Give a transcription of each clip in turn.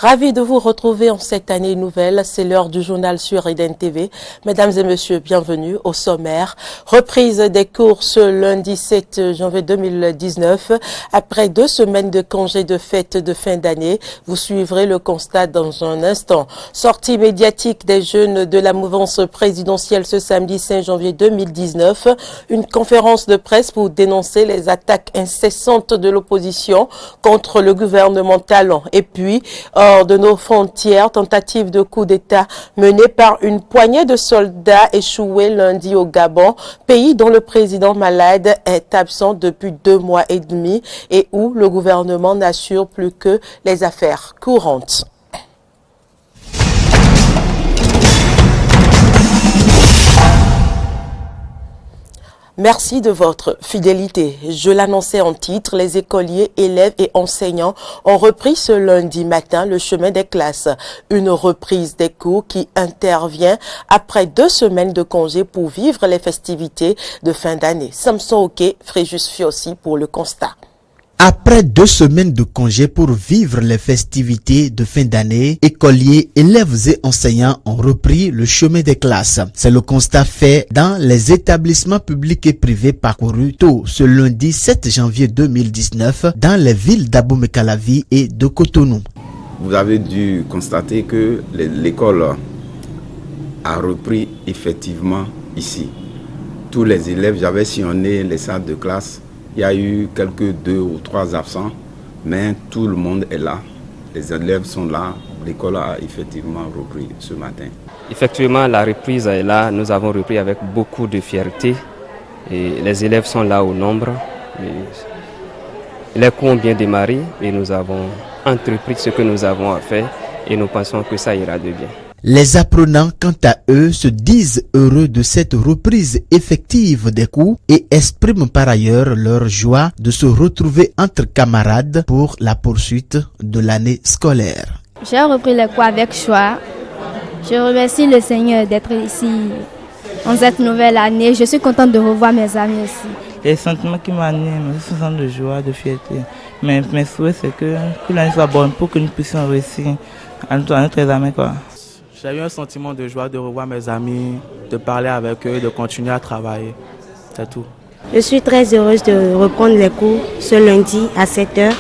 Ravi de vous retrouver en cette année nouvelle. C'est l'heure du journal sur Eden TV. Mesdames et messieurs, bienvenue au sommaire. Reprise des cours ce lundi 7 janvier 2019. Après 2 semaines de congé de fête de fin d'année, vous suivrez le constat dans un instant. Sortie médiatique des jeunes de la mouvance présidentielle ce samedi 5 janvier 2019. Une conférence de presse pour dénoncer les attaques incessantes de l'opposition contre le gouvernement Talon. Et puis, hors de nos frontières, tentative de coup d'État menée par une poignée de soldats échoués lundi au Gabon, pays dont le président malade est absent depuis 2 mois et demi et où le gouvernement n'assure plus que les affaires courantes. Merci de votre fidélité. Je l'annonçais en titre, les écoliers, élèves et enseignants ont repris ce lundi matin le chemin des classes. Une reprise des cours qui intervient après 2 semaines de congé pour vivre les festivités de fin d'année. Samson Oké, Fréjus Fiossi pour le constat. Après 2 semaines de congé pour vivre les festivités de fin d'année, écoliers, élèves et enseignants ont repris le chemin des classes. C'est le constat fait dans les établissements publics et privés parcourus tôt ce lundi 7 janvier 2019 dans les villes d'Abomey-Calavi et de Cotonou. Vous avez dû constater que l'école a repris effectivement ici. Tous les élèves, j'avais sillonné les salles de classe. Il y a eu quelques 2 ou 3 absents, mais tout le monde est là. Les élèves sont là. L'école a effectivement repris ce matin. Effectivement, la reprise est là. Nous avons repris avec beaucoup de fierté. Et les élèves sont là au nombre. Les cours ont bien démarré et nous avons entrepris ce que nous avons à faire et nous pensons que ça ira de bien. Les apprenants, quant à eux, se disent heureux de cette reprise effective des cours et expriment par ailleurs leur joie de se retrouver entre camarades pour la poursuite de l'année scolaire. J'ai repris les cours avec joie. Je remercie le Seigneur d'être ici en cette nouvelle année. Je suis contente de revoir mes amis aussi. Les sentiments qui m'animent, ce sont de joie, de fierté. Mais mes souhaits, c'est que l'année soit bonne pour que nous puissions réussir à notre examen, quoi. J'ai eu un sentiment de joie de revoir mes amis, de parler avec eux et de continuer à travailler. C'est tout. Je suis très heureuse de reprendre les cours ce lundi à 7h.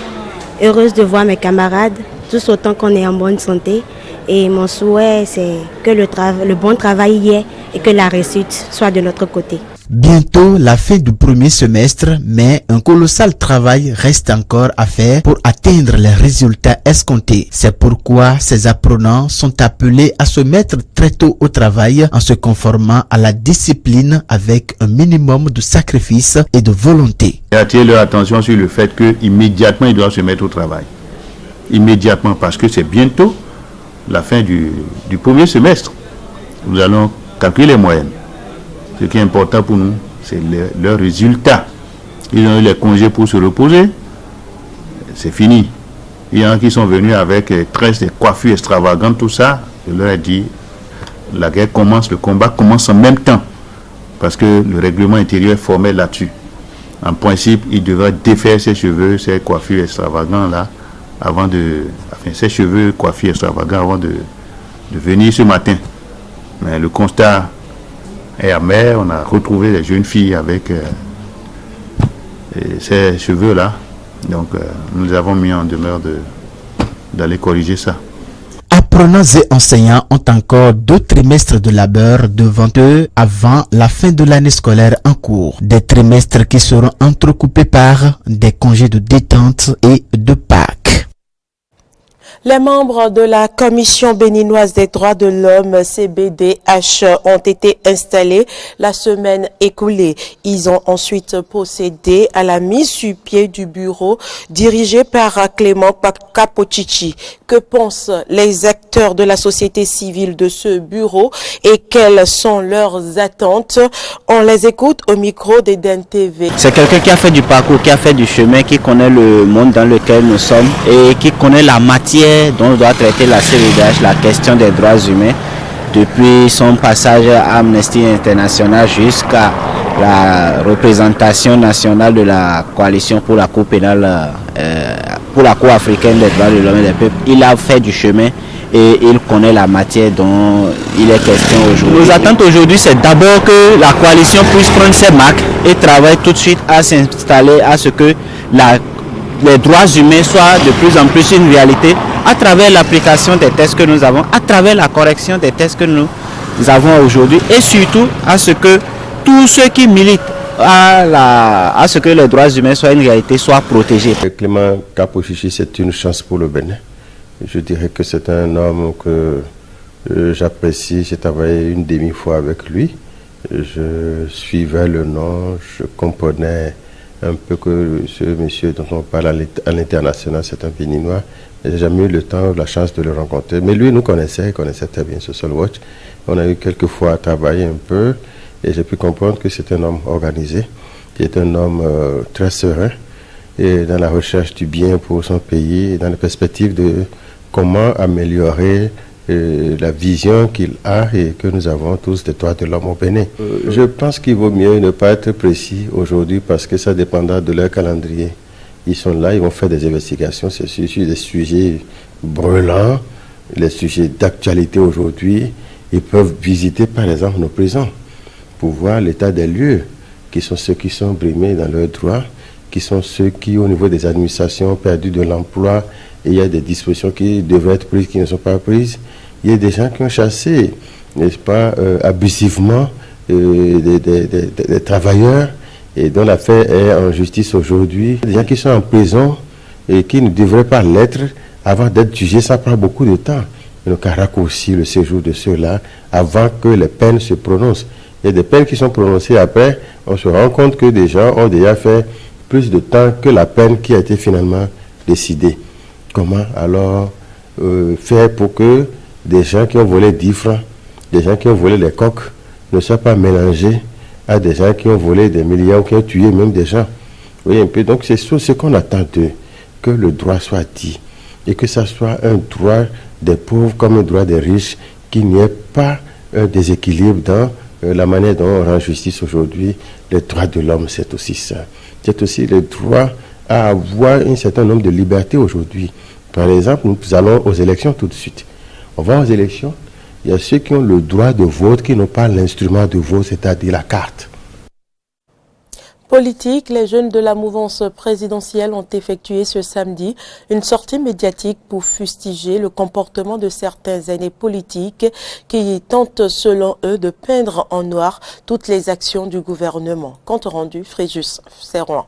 Heureuse de voir mes camarades, tous autant qu'on est en bonne santé. Et mon souhait, c'est que le bon travail y ait et que la réussite soit de notre côté. Bientôt la fin du premier semestre, mais un colossal travail reste encore à faire pour atteindre les résultats escomptés. C'est pourquoi ces apprenants sont appelés à se mettre très tôt au travail en se conformant à la discipline avec un minimum de sacrifice et de volonté. Attirer leur attention sur le fait qu'immédiatement ils doivent se mettre au travail. Immédiatement, parce que c'est bientôt la fin du premier semestre. Nous allons calculer les moyennes. Ce qui est important pour nous, c'est leurs résultats. Ils ont eu les congés pour se reposer. C'est fini. Il y en a qui sont venus avec tresses, des coiffures extravagantes, tout ça. Je leur ai dit, la guerre commence, le combat commence en même temps. Parce que le règlement intérieur est formé là-dessus. En principe, ils devraient défaire ses cheveux, ses coiffures extravagantes là, ses cheveux, coiffures extravagantes avant de venir ce matin. Mais le constat est amer. On a retrouvé les jeunes filles avec ces cheveux-là. Donc, nous les avons mis en demeure d'aller corriger ça. Apprenants et enseignants ont encore 2 trimestres de labeur devant eux avant la fin de l'année scolaire en cours. Des trimestres qui seront entrecoupés par des congés de détente et de Pâques. Les membres de la Commission béninoise des droits de l'homme, CBDH, ont été installés la semaine écoulée. Ils ont ensuite procédé à la mise sur pied du bureau dirigé par Clément Capochichi. Que pensent les acteurs de la société civile de ce bureau et quelles sont leurs attentes? On les écoute au micro d'Eden TV. C'est quelqu'un qui a fait du parcours, qui a fait du chemin, qui connaît le monde dans lequel nous sommes et qui connaît la matière dont doit traiter la CBDH, la question des droits humains, depuis son passage à Amnesty International jusqu'à la représentation nationale de la coalition pour la Cour pénale, pour la Cour africaine des droits de l'homme et des peuples. Il a fait du chemin et il connaît la matière dont il est question aujourd'hui. Nos attentes aujourd'hui, c'est d'abord que la coalition puisse prendre ses marques et travailler tout de suite à s'installer à ce que les droits humains soient de plus en plus une réalité à travers l'application des textes que nous avons, à travers la correction des textes que nous avons aujourd'hui et surtout à ce que tous ceux qui militent à ce que les droits humains soient une réalité soient protégés. Clément Kapo-Chichi, c'est une chance pour le Bénin. Je dirais que c'est un homme que j'apprécie. J'ai travaillé une demi-fois avec lui. Je suivais le nom, je comprenais un peu que ce monsieur dont on parle à l'international, c'est un Béninois. J'ai jamais eu le temps, la chance de le rencontrer. Mais lui, il connaissait très bien Social Watch. On a eu quelques fois à travailler un peu et j'ai pu comprendre que c'est un homme organisé, qui est un homme très serein et dans la recherche du bien pour son pays, et dans la perspective de comment améliorer la vision qu'il a et que nous avons tous des droits de l'homme au Bénin. Je pense qu'il vaut mieux ne pas être précis aujourd'hui parce que ça dépendra de leur calendrier. Ils sont là, ils vont faire des investigations, c'est sur des sujets brûlants, les sujets d'actualité aujourd'hui. Ils peuvent visiter par exemple nos prisons pour voir l'état des lieux, qui sont ceux qui sont brimés dans leurs droits, qui sont ceux qui au niveau des administrations ont perdu de l'emploi et il y a des dispositions qui devraient être prises qui ne sont pas prises. Il y a des gens qui ont chassé, n'est-ce pas, abusivement des travailleurs et dont l'affaire est en justice aujourd'hui. Des gens qui sont en prison et qui ne devraient pas l'être avant d'être jugés, ça prend beaucoup de temps. Donc, à raccourcir le séjour de ceux-là avant que les peines se prononcent. Il y a des peines qui sont prononcées après, on se rend compte que des gens ont déjà fait plus de temps que la peine qui a été finalement décidée. Comment alors faire pour que des gens qui ont volé 10 francs, des gens qui ont volé les coques, ne soient pas mélangés à des gens qui ont volé des milliards ou qui ont tué même des gens. Vous voyez un peu, donc c'est ce qu'on attend d'eux, que le droit soit dit et que ça soit un droit des pauvres comme un droit des riches, qu'il n'y ait pas un déséquilibre dans la manière dont on rend justice aujourd'hui. Les droits de l'homme, c'est aussi ça. C'est aussi le droit à avoir un certain nombre de libertés aujourd'hui. Par exemple, nous allons aux élections tout de suite. On va aux élections, il y a ceux qui ont le droit de vote, qui n'ont pas l'instrument de vote, c'est-à-dire la carte. Politique, les jeunes de la mouvance présidentielle ont effectué ce samedi une sortie médiatique pour fustiger le comportement de certains aînés politiques qui tentent, selon eux, de peindre en noir toutes les actions du gouvernement. Compte rendu, Fréjus Serroin.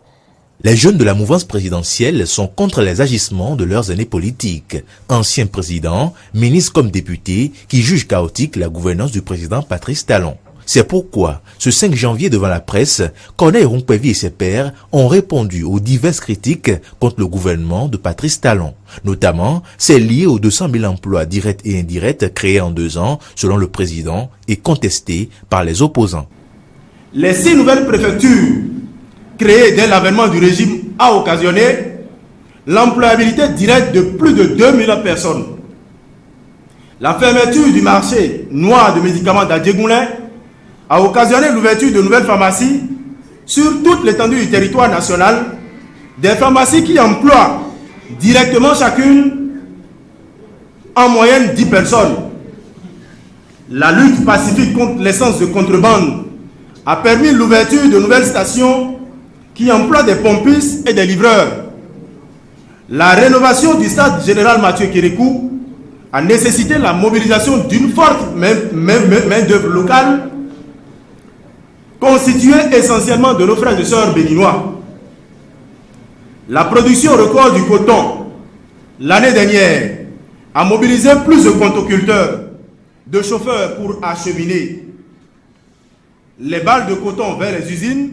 Les jeunes de la mouvance présidentielle sont contre les agissements de leurs aînés politiques, anciens présidents, ministres comme députés, qui jugent chaotique la gouvernance du président Patrice Talon. C'est pourquoi, ce 5 janvier devant la presse, Corneille Rompévy et ses pairs ont répondu aux diverses critiques contre le gouvernement de Patrice Talon. Notamment, celles liées aux 200 000 emplois directs et indirects créés en 2 ans, selon le président, et contestés par les opposants. Les 6 nouvelles préfectures créées dès l'avènement du régime a occasionné l'employabilité directe de plus de 2 000 personnes. La fermeture du marché noir de médicaments d'Adjegoulin a occasionné l'ouverture de nouvelles pharmacies sur toute l'étendue du territoire national, des pharmacies qui emploient directement chacune en moyenne 10 personnes. La lutte pacifique contre l'essence de contrebande a permis l'ouverture de nouvelles stations qui emploient des pompistes et des livreurs. La rénovation du stade général Mathieu Kérékou a nécessité la mobilisation d'une forte main-d'œuvre locale constituée essentiellement de nos frères et sœurs béninois. La production record du coton l'année dernière a mobilisé plus de contoculteurs, de chauffeurs pour acheminer les balles de coton vers les usines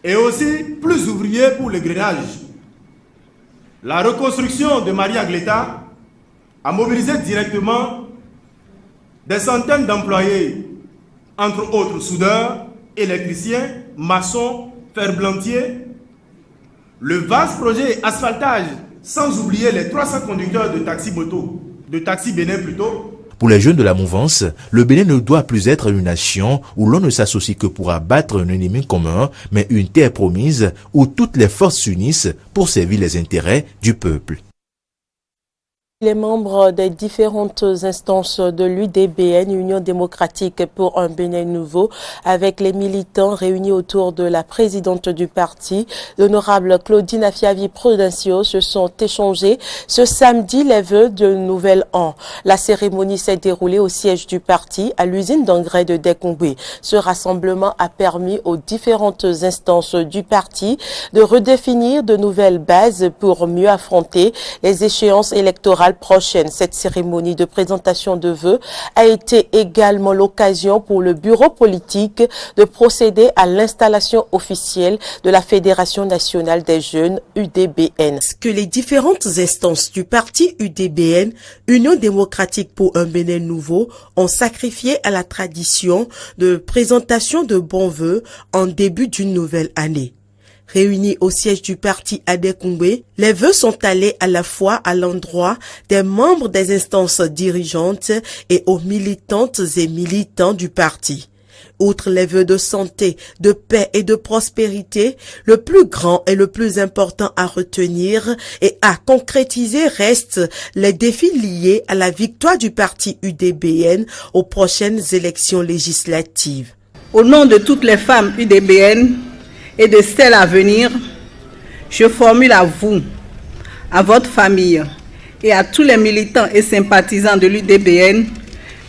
et aussi plus d'ouvriers pour le grainage. La reconstruction de Maria Gleta a mobilisé directement des centaines d'employés, entre autres soudeurs, électriciens, maçons, ferblantiers. Le vaste projet asphaltage, sans oublier les 300 conducteurs de taxi moto, de taxi Bénin plutôt. Pour les jeunes de la mouvance, le Bénin ne doit plus être une nation où l'on ne s'associe que pour abattre un ennemi commun, mais une terre promise où toutes les forces s'unissent pour servir les intérêts du peuple. Les membres des différentes instances de l'UDBN, Union démocratique pour un Bénin nouveau, avec les militants réunis autour de la présidente du parti, l'honorable Claudine Afiavi-Prudencio, se sont échangés ce samedi les vœux de nouvel an. La cérémonie s'est déroulée au siège du parti, à l'usine d'engrais de Dekombé. Ce rassemblement a permis aux différentes instances du parti de redéfinir de nouvelles bases pour mieux affronter les échéances électorales prochaine. Cette cérémonie de présentation de vœux a été également l'occasion pour le bureau politique de procéder à l'installation officielle de la Fédération nationale des jeunes UDBN. Que les différentes instances du parti UDBN, Union démocratique pour un Bénin nouveau, ont sacrifié à la tradition de présentation de bons vœux en début d'une nouvelle année. Réunis au siège du parti à Dekombé, les vœux sont allés à la fois à l'endroit des membres des instances dirigeantes et aux militantes et militants du parti. Outre les vœux de santé, de paix et de prospérité, le plus grand et le plus important à retenir et à concrétiser restent les défis liés à la victoire du parti UDBN aux prochaines élections législatives. Au nom de toutes les femmes UDBN, et de celles à venir, je formule à vous, à votre famille et à tous les militants et sympathisants de l'UDBN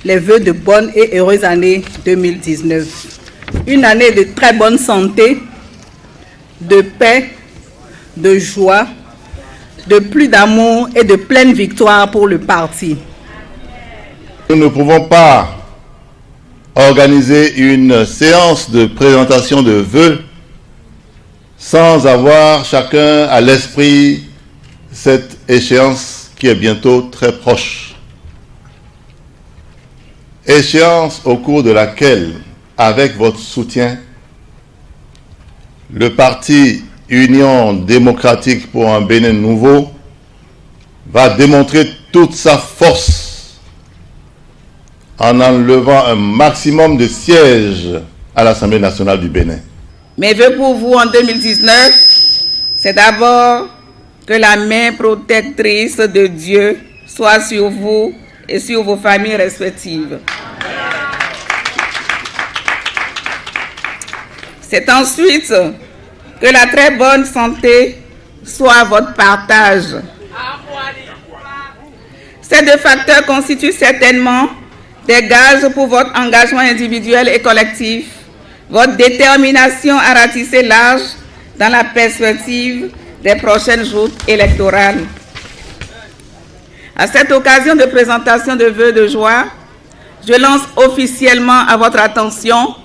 les vœux de bonne et heureuse année 2019. Une année de très bonne santé, de paix, de joie, de plus d'amour et de pleine victoire pour le parti. Nous ne pouvons pas organiser une séance de présentation de vœux sans avoir chacun à l'esprit cette échéance qui est bientôt très proche. Échéance au cours de laquelle, avec votre soutien, le parti Union démocratique pour un Bénin nouveau va démontrer toute sa force en enlevant un maximum de sièges à l'Assemblée nationale du Bénin. Mes vœux pour vous en 2019, c'est d'abord que la main protectrice de Dieu soit sur vous et sur vos familles respectives. C'est ensuite que la très bonne santé soit votre partage. Ces deux facteurs constituent certainement des gages pour votre engagement individuel et collectif, votre détermination à ratisser large dans la perspective des prochaines joutes électorales. À cette occasion de présentation de vœux de joie, je lance officiellement à votre attention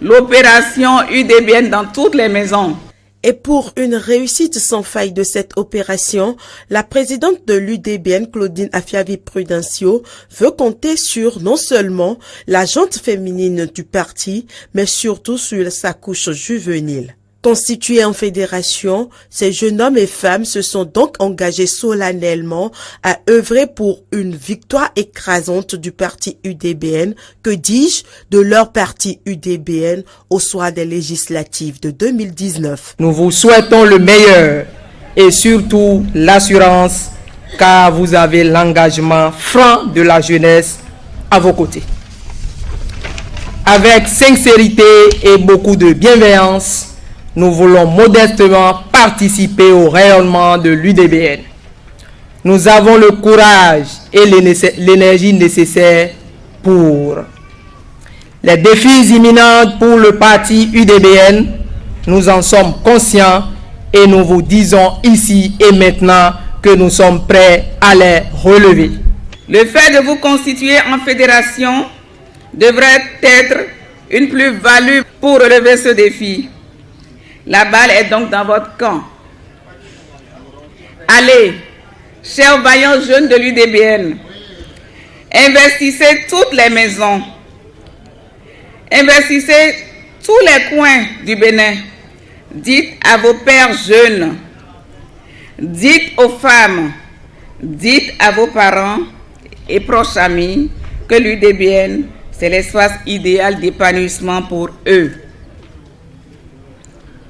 l'opération UDBN dans toutes les maisons. Et pour une réussite sans faille de cette opération, la présidente de l'UDBN, Claudine Afiavi-Prudencio, veut compter sur non seulement la gente féminine du parti, mais surtout sur sa couche juvénile. Constitués en fédération, ces jeunes hommes et femmes se sont donc engagés solennellement à œuvrer pour une victoire écrasante du parti UDBN, que dis-je, de leur parti UDBN au soir des législatives de 2019. Nous vous souhaitons le meilleur et surtout l'assurance, car vous avez l'engagement franc de la jeunesse à vos côtés. Avec sincérité et beaucoup de bienveillance, nous voulons modestement participer au rayonnement de l'UDBN. Nous avons le courage et l'énergie nécessaires pour. Les défis imminents pour le parti UDBN, nous en sommes conscients et nous vous disons ici et maintenant que nous sommes prêts à les relever. Le fait de vous constituer en fédération devrait être une plus-value pour relever ce défi. La balle est donc dans votre camp. Allez, chers vaillants jeunes de l'UDBN, investissez toutes les maisons, investissez tous les coins du Bénin. Dites à vos pères jeunes, dites aux femmes, dites à vos parents et proches amis que l'UDBN, c'est l'espace idéal d'épanouissement pour eux.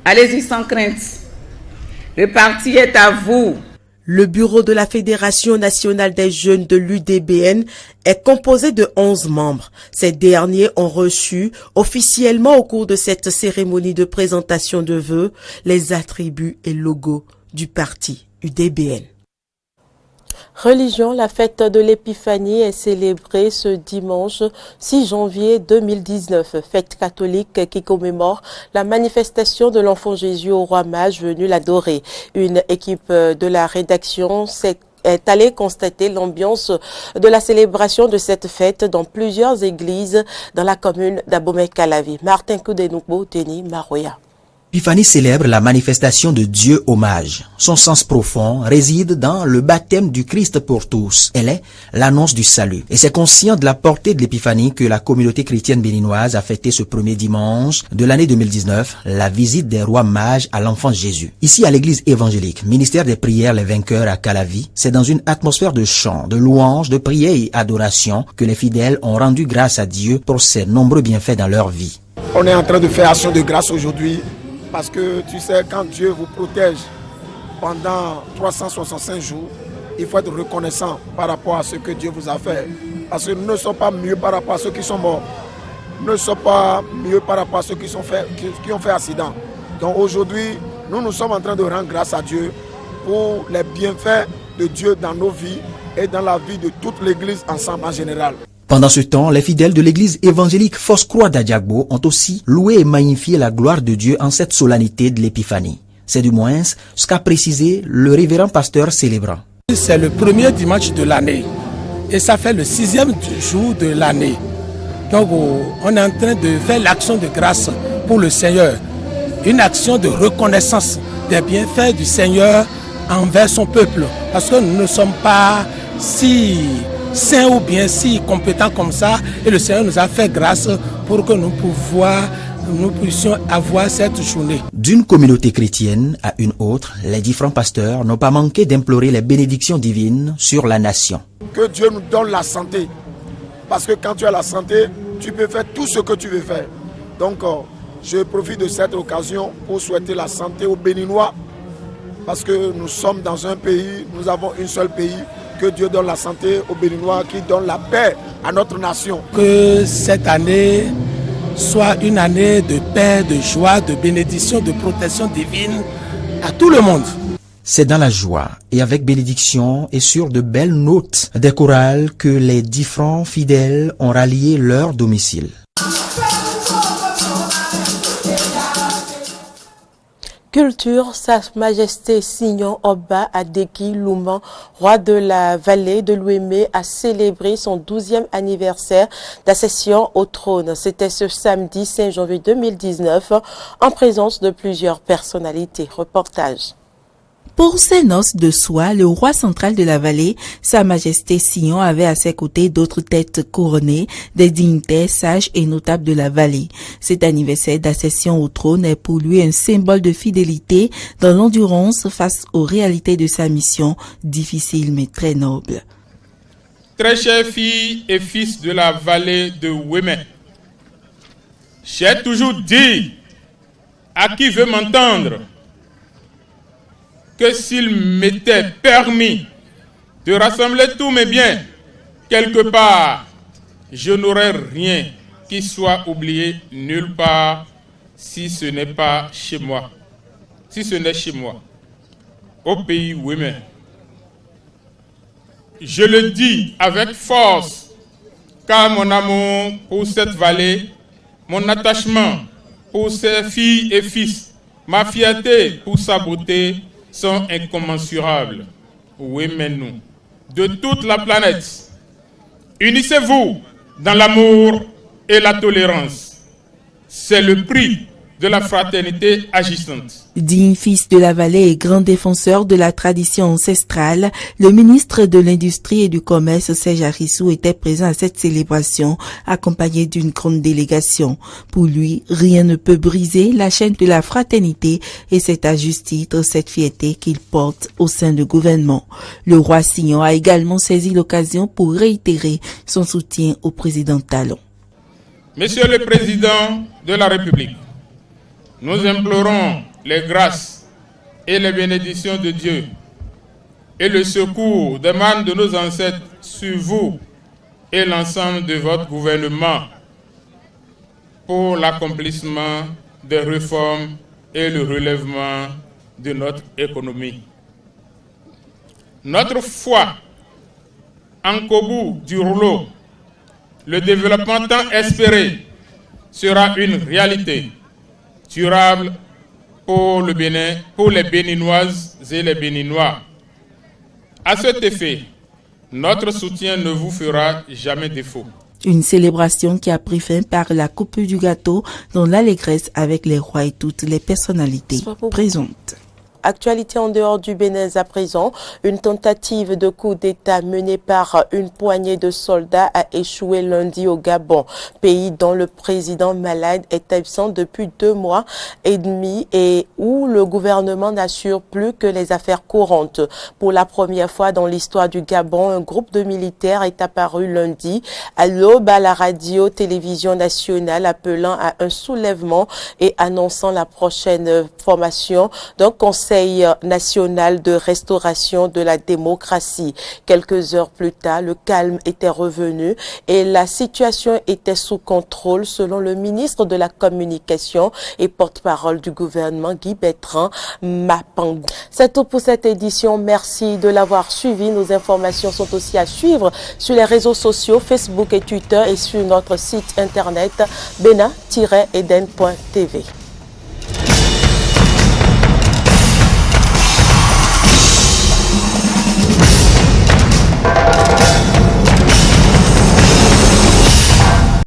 Allez-y sans crainte. Le parti est à vous. Le bureau de la Fédération nationale des jeunes de l'UDBN est composé de 11 membres. Ces derniers ont reçu officiellement au cours de cette cérémonie de présentation de vœux les attributs et logos du parti UDBN. Religion, la fête de l'Épiphanie est célébrée ce dimanche 6 janvier 2019, fête catholique qui commémore la manifestation de l'enfant Jésus au roi mage venu l'adorer. Une équipe de la rédaction est allée constater l'ambiance de la célébration de cette fête dans plusieurs églises dans la commune d'Abomey-Calavi. Martin Koudenoubo, Denis Maroya. L'épiphanie célèbre la manifestation de Dieu au mage. Son sens profond réside dans le baptême du Christ pour tous. Elle est l'annonce du salut. Et c'est conscient de la portée de l'épiphanie que la communauté chrétienne béninoise a fêté ce premier dimanche de l'année 2019 la visite des rois mages à l'enfant Jésus. Ici à l'église évangélique, ministère des prières les vainqueurs à Calavi, c'est dans une atmosphère de chant, de louange, de prière et adoration que les fidèles ont rendu grâce à Dieu pour ses nombreux bienfaits dans leur vie. On est en train de faire action de grâce aujourd'hui. Parce que tu sais, quand Dieu vous protège pendant 365 jours, il faut être reconnaissant par rapport à ce que Dieu vous a fait. Parce que nous ne sommes pas mieux par rapport à ceux qui sont morts. Nous ne sommes pas mieux par rapport à ceux qui ont fait accident. Donc aujourd'hui, nous sommes en train de rendre grâce à Dieu pour les bienfaits de Dieu dans nos vies et dans la vie de toute l'Église ensemble en général. Pendant ce temps, les fidèles de l'église évangélique Fausse-Croix d'Adiagbo ont aussi loué et magnifié la gloire de Dieu en cette solennité de l'Épiphanie. C'est du moins ce qu'a précisé le révérend pasteur célébrant. C'est le premier dimanche de l'année et ça fait le 6e jour de l'année. Donc on est en train de faire l'action de grâce pour le Seigneur. Une action de reconnaissance des bienfaits du Seigneur envers son peuple. Parce que nous ne sommes pas si saints ou bien si compétents comme ça, et le Seigneur nous a fait grâce pour que nous puissions avoir cette journée. D'une communauté chrétienne à une autre, les différents pasteurs n'ont pas manqué d'implorer les bénédictions divines sur la nation. Que Dieu nous donne la santé, parce que quand tu as la santé, tu peux faire tout ce que tu veux faire. Donc je profite de cette occasion pour souhaiter la santé aux Béninois, parce que nous sommes dans un pays, nous avons un seul pays. Que Dieu donne la santé aux Béninois, qui donne la paix à notre nation. Que cette année soit une année de paix, de joie, de bénédiction, de protection divine à tout le monde. C'est dans la joie et avec bénédiction et sur de belles notes des chorales que les différents fidèles ont rallié leur domicile. Culture, Sa Majesté Signon Oba Adeki Louman, roi de la vallée de l'Ouémé, a célébré son 12e anniversaire d'accession au trône. C'était ce samedi 5 janvier 2019 en présence de plusieurs personnalités. Reportage. Pour ses noces de soie, le roi central de la vallée, Sa Majesté Signon, avait à ses côtés d'autres têtes couronnées, des dignitaires sages et notables de la vallée. Cet anniversaire d'accession au trône est pour lui un symbole de fidélité dans l'endurance face aux réalités de sa mission, difficile mais très noble. Très chères filles et fils de la vallée de Ouémé, j'ai toujours dit à qui veut m'entendre que s'il m'était permis de rassembler tous mes biens quelque part, je n'aurais rien qui soit oublié nulle part si ce n'est pas chez moi. Si ce n'est chez moi, au pays Ouémé. Je le dis avec force, car mon amour pour cette vallée, mon attachement pour ses filles et fils, ma fierté pour sa beauté, sont incommensurables. Oui, mais nous, de toute la planète, unissez-vous dans l'amour et la tolérance. C'est le prix de la fraternité agissante. Digne fils de la vallée et grand défenseur de la tradition ancestrale, le ministre de l'Industrie et du Commerce, Serge Arissou, était présent à cette célébration, accompagné d'une grande délégation. Pour lui, rien ne peut briser la chaîne de la fraternité et c'est à juste titre cette fierté qu'il porte au sein du gouvernement. Le roi Sillon a également saisi l'occasion pour réitérer son soutien au président Talon. Monsieur le Président de la République, nous implorons les grâces et les bénédictions de Dieu et le secours des mains de nos ancêtres sur vous et l'ensemble de votre gouvernement pour l'accomplissement des réformes et le relèvement de notre économie. Notre foi en qu'au bout du rouleau, le développement tant espéré sera une réalité durable pour le Bénin, pour les Béninoises et les Béninois. À cet effet, notre soutien ne vous fera jamais défaut. Une célébration qui a pris fin par la coupe du gâteau dans l'allégresse avec les rois et toutes les personnalités présentes. Actualité en dehors du Bénin à présent, une tentative de coup d'État menée par une poignée de soldats a échoué lundi au Gabon, pays dont le président malade est absent depuis 2 mois et demi et où le gouvernement n'assure plus que les affaires courantes. Pour la première fois dans l'histoire du Gabon, un groupe de militaires est apparu lundi à l'aube à la radio-télévision nationale appelant à un soulèvement et annonçant la prochaine formation d'un conseil national de restauration de la démocratie. Quelques heures plus tard, le calme était revenu et la situation était sous contrôle selon le ministre de la Communication et porte-parole du gouvernement Guy Bertrand Mapangou. C'est tout pour cette édition. Merci de l'avoir suivi. Nos informations sont aussi à suivre sur les réseaux sociaux, Facebook et Twitter et sur notre site internet bena-eden.tv.